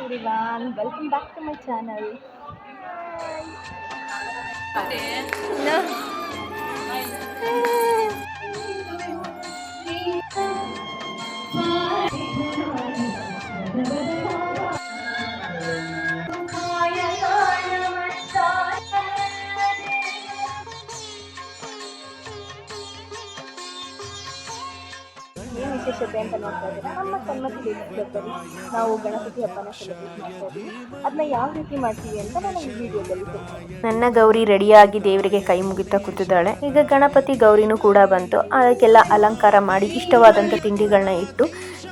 everyone, welcome back to my channel. No. ಏನು ವಿಶೇಷತೆ ಅಂತ ನೋಡ್ತಾ ಇದ್ದೀರಾ, ನಮ್ಮ ಸನ್ಮತಿ ದೇವಸ್ಥಾನದಲ್ಲಿ ನಾವು ಗಣಪತಿ ಹಬ್ಬನ ಸೆಲೆಬ್ರೇಟ್ ಮಾಡ್ತಾ ಇದ್ದೀವಿ. ಅದನ್ನ ಯಾವ ರೀತಿ ಮಾಡ್ತೀವಿ ಅಂತ ನಾನು ಈ ವಿಡಿಯೋದಲ್ಲಿ ತೋರಿಸ್ತೀನಿ. ನನ್ನ ಗೌರಿ ರೆಡಿಯಾಗಿ ದೇವರಿಗೆ ಕೈ ಮುಗಿತಾ ಕೂತಿದ್ದಾಳೆ. ಈಗ ಗಣಪತಿ ಗೌರಿನೂ ಕೂಡ ಬಂತು. ಅದಕ್ಕೆಲ್ಲ ಅಲಂಕಾರ ಮಾಡಿ ಇಷ್ಟವಾದಂಥ ತಿಂಡಿಗಳನ್ನ ಇಟ್ಟು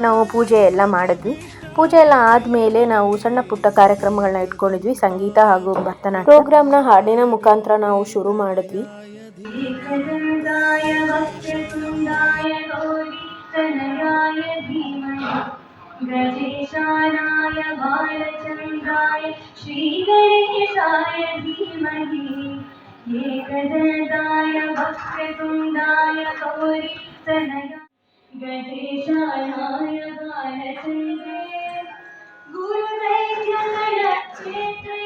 ನಾವು ಪೂಜೆ ಎಲ್ಲ ಮಾಡಿದ್ವಿ. ಪೂಜೆ ಎಲ್ಲ ಆದಮೇಲೆ ನಾವು ಸಣ್ಣ ಪುಟ್ಟ ಕಾರ್ಯಕ್ರಮಗಳನ್ನ ಇಟ್ಕೊಂಡಿದ್ವಿ. ಸಂಗೀತ ಹಾಗೂ ಭರತನಾಟ್ಯ ಪ್ರೋಗ್ರಾಮ್ನ ಹಾಡಿನ ಮುಖಾಂತರ ನಾವು ಶುರು ಮಾಡಿದ್ವಿ. तनयाय धीमहि गजेशानाय बालचन्द्राय श्रीगणेशाय धीमहि एकदन्ताय वक्रतुण्डाय गौरीतनयाय गजेशानाय बालचन्द्राय गुरुदैत्यगणक्षेत्रे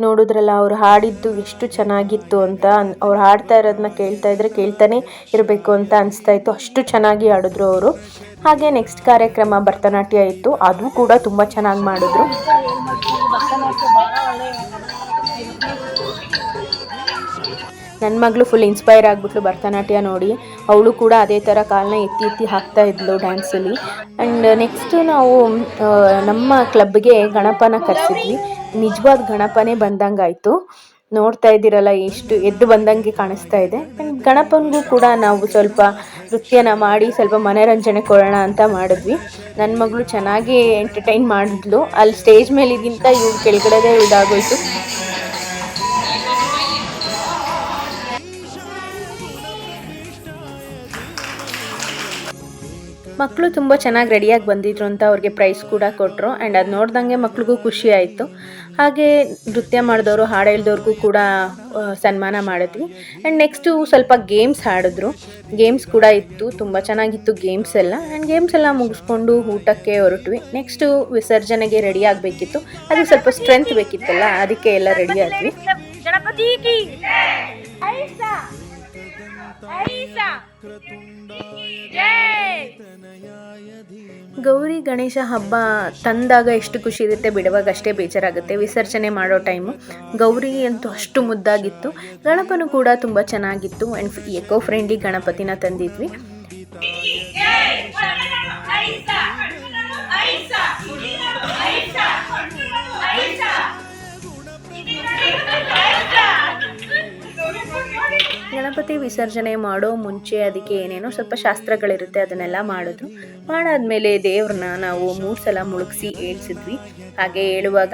ನೋಡಿದ್ರಲ್ಲ, ಅವ್ರು ಹಾಡಿದ್ದು ಎಷ್ಟು ಚೆನ್ನಾಗಿತ್ತು ಅಂತ. ಅವ್ರು ಹಾಡ್ತಾ ಇರೋದನ್ನ ಕೇಳ್ತಾ ಇದ್ರೆ ಕೇಳ್ತಾನೆ ಇರಬೇಕು ಅಂತ ಅನಿಸ್ತಾ ಇತ್ತು. ಅಷ್ಟು ಚೆನ್ನಾಗಿ ಹಾಡಿದ್ರು ಅವರು. ಹಾಗೆ ನೆಕ್ಸ್ಟ್ ಕಾರ್ಯಕ್ರಮ ಭರತನಾಟ್ಯ ಇತ್ತು. ಅದು ಕೂಡ ತುಂಬ ಚೆನ್ನಾಗಿ ಮಾಡಿದ್ರು. ನನ್ನ ಮಗಳು ಫುಲ್ ಇನ್ಸ್ಪೈರ್ ಆಗಿಬಿಟ್ಲು ಭರತನಾಟ್ಯ ನೋಡಿ. ಅವಳು ಕೂಡ ಅದೇ ಥರ ಕಾಲನ್ನ ಎತ್ತಿ ಎತ್ತಿ ಹಾಕ್ತಾ ಇದ್ಲು ಡ್ಯಾನ್ಸಲ್ಲಿ. ಆ್ಯಂಡ್ ನೆಕ್ಸ್ಟು ನಾವು ನಮ್ಮ ಕ್ಲಬ್ಗೆ ಗಣಪನ ಕರೆಸಿದ್ವಿ. ನಿಜವಾದ ಗಣಪನೇ ಬಂದಂಗಾಯಿತು. ನೋಡ್ತಾ ಇದ್ದೀರಲ್ಲ, ಎಷ್ಟು ಎದ್ದು ಬಂದಂಗೆ ಕಾಣಿಸ್ತಾ ಇದೆ. ಆ್ಯಂಡ್ ಗಣಪನಿಗೂ ಕೂಡ ನಾವು ಸ್ವಲ್ಪ ನೃತ್ಯನ ಮಾಡಿ ಸ್ವಲ್ಪ ಮನೋರಂಜನೆ ಕೊಡೋಣ ಅಂತ ಮಾಡಿದ್ವಿ. ನನ್ನ ಮಗಳು ಚೆನ್ನಾಗಿ ಎಂಟರ್ಟೈನ್ ಮಾಡಿದ್ಲು. ಅಲ್ಲಿ ಸ್ಟೇಜ್ ಮೇಲಿಗಿಂತ ಇವ್ರು ಕೆಳಗಡೆದೇ ಇದಾಗೋಯ್ತು. ಮಕ್ಕಳು ತುಂಬ ಚೆನ್ನಾಗಿ ರೆಡಿಯಾಗಿ ಬಂದಿದ್ರು ಅಂತ ಅವ್ರಿಗೆ ಪ್ರೈಸ್ ಕೂಡ ಕೊಟ್ಟರು. ಆ್ಯಂಡ್ ಅದು ನೋಡ್ದಂಗೆ ಮಕ್ಳಿಗೂ ಖುಷಿ ಆಯಿತು. ಹಾಗೆ ನೃತ್ಯ ಮಾಡಿದವರು, ಹಾಡು ಹೇಳಿದವ್ರಿಗೂ ಕೂಡ ಸನ್ಮಾನ ಮಾಡಿದ್ವಿ. ಆ್ಯಂಡ್ ನೆಕ್ಸ್ಟು ಸ್ವಲ್ಪ ಗೇಮ್ಸ್ ಆಡಿದ್ರು. ಗೇಮ್ಸ್ ಕೂಡ ಇತ್ತು, ತುಂಬ ಚೆನ್ನಾಗಿತ್ತು ಗೇಮ್ಸ್ ಎಲ್ಲ. ಆ್ಯಂಡ್ ಗೇಮ್ಸ್ ಎಲ್ಲ ಮುಗಿಸ್ಕೊಂಡು ಊಟಕ್ಕೆ ಹೊರಟ್ವಿ. ನೆಕ್ಸ್ಟು ವಿಸರ್ಜನೆಗೆ ರೆಡಿ ಆಗಬೇಕಿತ್ತು. ಅದಕ್ಕೆ ಸ್ವಲ್ಪ ಸ್ಟ್ರೆಂತ್ ಬೇಕಿತ್ತಲ್ಲ, ಅದಕ್ಕೆ ಎಲ್ಲ ರೆಡಿ ಆದ್ವಿ. ಗೌರಿ ಗಣೇಶ ಹಬ್ಬ ತಂದಾಗ ಎಷ್ಟು ಖುಷಿ ಇರುತ್ತೆ, ಬಿಡುವಾಗ ಅಷ್ಟೇ ಬೇಜಾರಾಗುತ್ತೆ. ವಿಸರ್ಜನೆ ಮಾಡೋ ಟೈಮು ಗೌರಿ ಅಂತೂ ಅಷ್ಟು ಮುದ್ದಾಗಿತ್ತು. ಗಣಪನು ಕೂಡ ತುಂಬ ಚೆನ್ನಾಗಿತ್ತು. ಆ್ಯಂಡ್ ಎಕೋ ಫ್ರೆಂಡ್ಲಿ ಗಣಪತಿನ ತಂದಿದ್ವಿ. ಗಣಪತಿ ವಿಸರ್ಜನೆ ಮಾಡೋ ಮುಂಚೆ ಅದಕ್ಕೆ ಏನೇನೋ ಸ್ವಲ್ಪ ಶಾಸ್ತ್ರಗಳಿರುತ್ತೆ, ಅದನ್ನೆಲ್ಲ ಮಾಡಿದ್ರು. ಮಾಡಾದ್ಮೇಲೆ ದೇವ್ರನ್ನ ನಾವು 3 ಸಲ ಮುಳುಗಿಸಿ ಏಳ್ಸಿದ್ವಿ. ಹಾಗೆ ಹೇಳುವಾಗ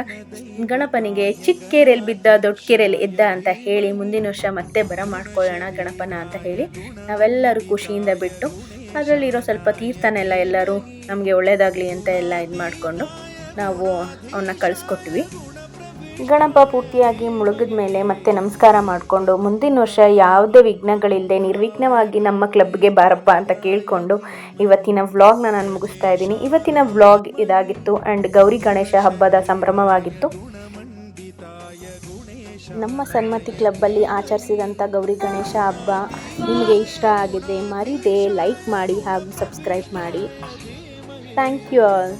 ಗಣಪನಿಗೆ ಚಿಕ್ಕ ಕೆರೆಯಲ್ಲಿ ಬಿದ್ದ ದೊಡ್ಡ ಕೆರೆಯಲ್ಲಿ ಎದ್ದ ಅಂತ ಹೇಳಿ ಮುಂದಿನ ವರ್ಷ ಮತ್ತೆ ಮಾಡ್ಕೊಳ್ಳೋಣ ಗಣಪನ ಅಂತ ಹೇಳಿ ನಾವೆಲ್ಲರೂ ಖುಷಿಯಿಂದ ಬಿಟ್ಟು ಅದರಲ್ಲಿರೋ ಸ್ವಲ್ಪ ತೀರ್ಥನೆಲ್ಲ ಎಲ್ಲರೂ ನಮಗೆ ಒಳ್ಳೆಯದಾಗಲಿ ಅಂತ ಎಲ್ಲ ಇದು ಮಾಡಿಕೊಂಡು ನಾವು ಅವನ್ನ ಕಳಿಸ್ಕೊಟ್ವಿ. ಗಣಪ ಪೂರ್ತಿಯಾಗಿ ಮುಳುಗಿದ ಮೇಲೆ ಮತ್ತೆ ನಮಸ್ಕಾರ ಮಾಡಿಕೊಂಡು ಮುಂದಿನ ವರ್ಷ ಯಾವುದೇ ವಿಘ್ನಗಳಿಲ್ಲದೆ ನಿರ್ವಿಘ್ನವಾಗಿ ನಮ್ಮ ಕ್ಲಬ್ಗೆ ಬಾರಪ್ಪ ಅಂತ ಕೇಳಿಕೊಂಡು ಇವತ್ತಿನ ವ್ಲಾಗ್ನ ನಾನು ಮುಗಿಸ್ತಾ ಇದ್ದೀನಿ. ಇವತ್ತಿನ ವ್ಲಾಗ್ ಇದಾಗಿತ್ತು. ಆ್ಯಂಡ್ ಗೌರಿ ಗಣೇಶ ಹಬ್ಬದ ಸಂಭ್ರಮವಾಗಿತ್ತು. ನಮ್ಮ ಸನ್ಮತಿ ಕ್ಲಬ್ಬಲ್ಲಿ ಆಚರಿಸಿದಂಥ ಗೌರಿ ಗಣೇಶ ಹಬ್ಬ ನಿಮಗೆ ಇಷ್ಟ ಆಗಿದೆ ಮರಿದೆ ಲೈಕ್ ಮಾಡಿ ಹಾಗೂ ಸಬ್ಸ್ಕ್ರೈಬ್ ಮಾಡಿ. Thank you all.